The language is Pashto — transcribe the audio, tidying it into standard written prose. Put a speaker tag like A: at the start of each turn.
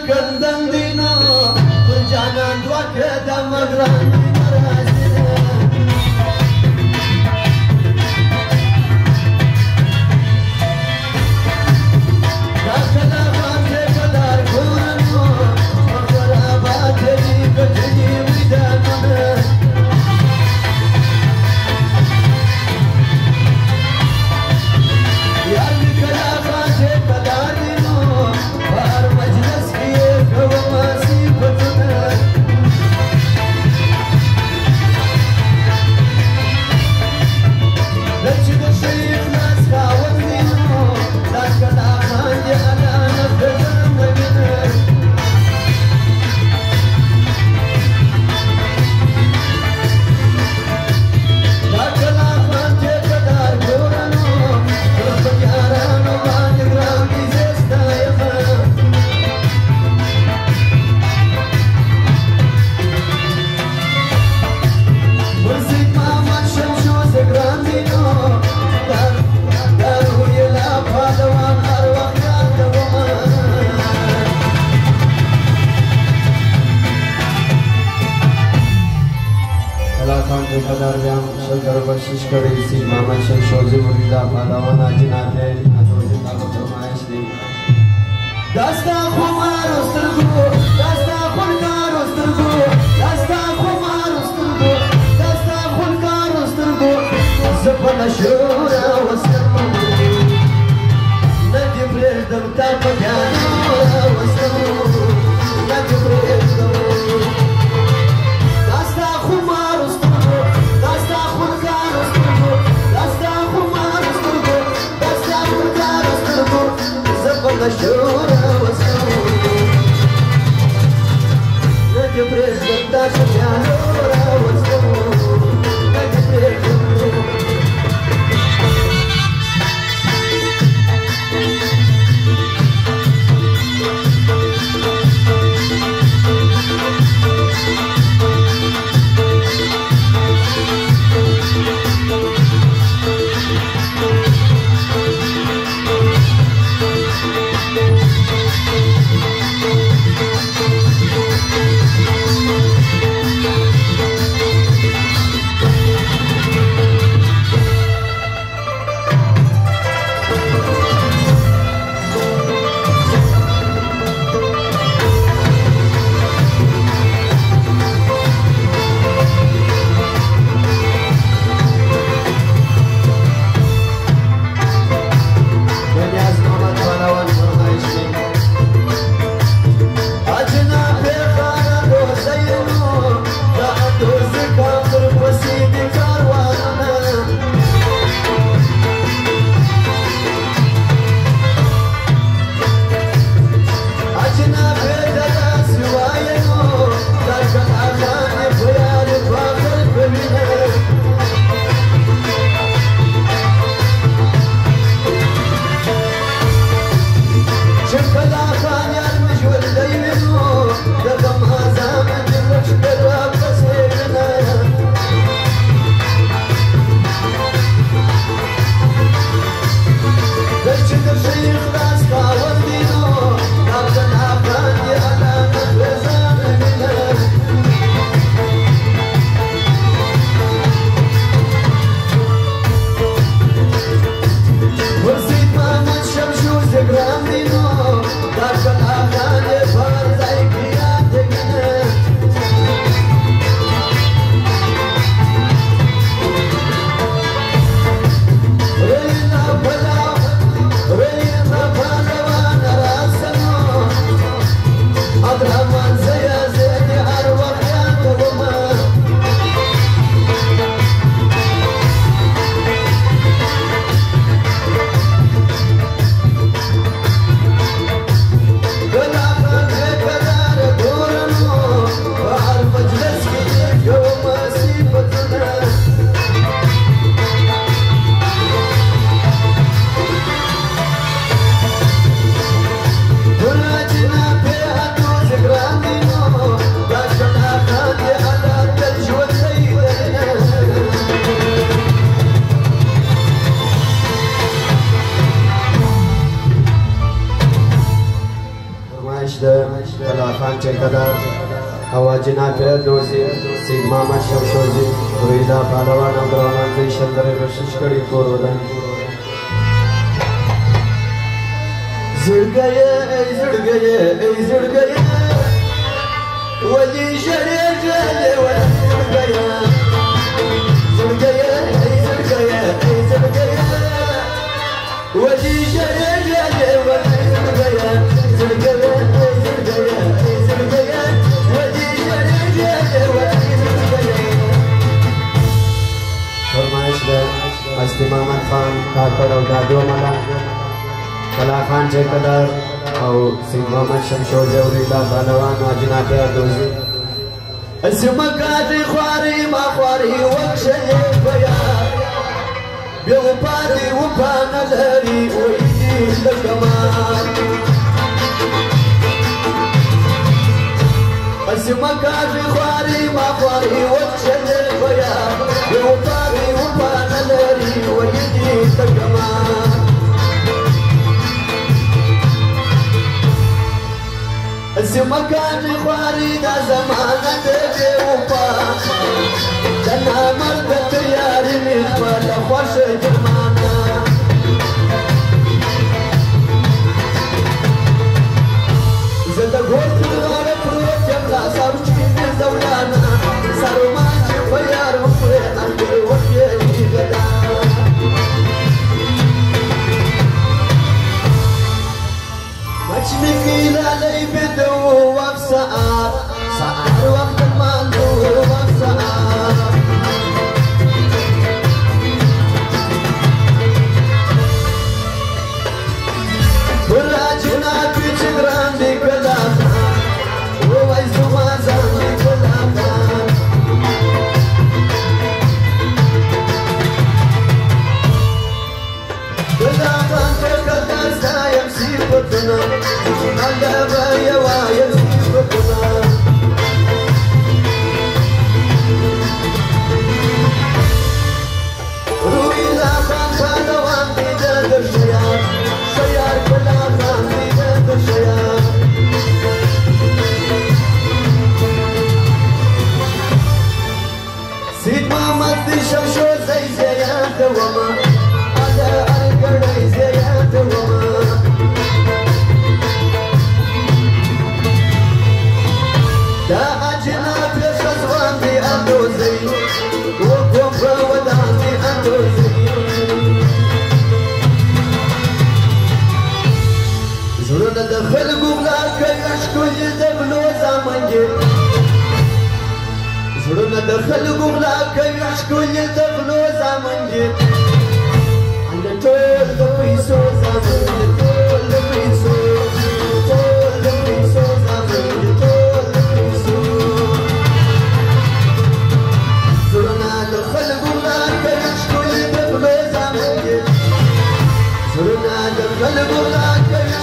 A: کندندینو پر جانان دوکه د مګران مرازینه راکلا باندې کلار ګورنو مګرا باندې کټنی میدانونه یار کلا باندې کلار دینو بار مجلس کې کوم صفاتونه لچ د شیخ ناس خاوند دینو دا کلا باندې انا نفذم لګنه دا کلا باندې کلار ګورنو په یارانو باندې ګرام دي زستایمه مرسید محمد شمشو زګران دینو دا روی لا پهلوان هر وخت یادومه
B: الله خان کے قدر بیام شکر بخشش کری سید محمد شمشوزی مریدہ پہلوان آجنات ہے ادوزی تاکو فرمائش دی
A: داستا خمار استرگو داستا خلکار استرگو داستا خمار استرگو داستا خلکار استرگو زبن شورا وسترگو ندی پریدم تا پجانو وسترگو ندی پریدم داستا خمار استرگو داستا خلکار استرگو داستا خمار استرگو داستا خلکار استرگو زبن شورا ندی پریدم تا پجانو وسترگو ندی پریدم
B: فرمایش ده کلاخان ټیکدار اواجی نافع دوزی سید محمد شمشوزی رویدا پهلوان عبدالرحمن زی شندر بخشش کړي کور ودان
A: زړګیه ای زړګیه ای زړګیه ولې شړې جلې ولې زړګیه ای زړګیه ای زړګیه ولې شړې جلې ولې زړګیه زړګیه ای زړګیه ای زړګیه ولې شړې جلې ولې زړګیه
B: فرمایش ده مستی محمد خان کاکړ او دادو ملا کلاخان ټیکدار او سید محمد شمشوزی او رویدا پهلوان اواجی نافع دوزی
A: زمکاتي خواري ما خواري وكشلي بيا بيوبادي وبانا لهري ويدي للكمال زمكاتي خواري ما خواري وكشلي بيا بيوبادي وبانا لهري ويدي للكمال زمکاتي خواري دا زمانه دې وپا دنا مرد تیاری می خپل خوش جرمانه زده ګور کړه پروت یم لا سب چې زولانا سرما چې پیار وکړه انګر وکړه غدا مچني کیلا لای بدو وفسار سار وقت المانو وفسار براجنا بيج grande كلامنا وويز ما زاني كلامنا كلامنا كلام سايم سيبتنا عندما يوايم سيبتنا رويدا پهلوان دې د شیار شیار کلاخان دې د شیار سید محمد شمشوزی زیاد وما على الګړی زیاد وما دا اجناب لشزوان دې اندوزی وقوم ودان دې اندوزی زړه د خلکو غلا کوي ښکلي د غلو زامنګي زړه د خلکو غلا کوي ښکلي د غلو زامنګي اند ټول د پیسو زامنګي ټول د پیسو ټول د پیسو زامنګي ټول د پیسو زړه د خلکو غلا کوي ښکلي د غلو زامنګي زړه د خلکو غلا کوي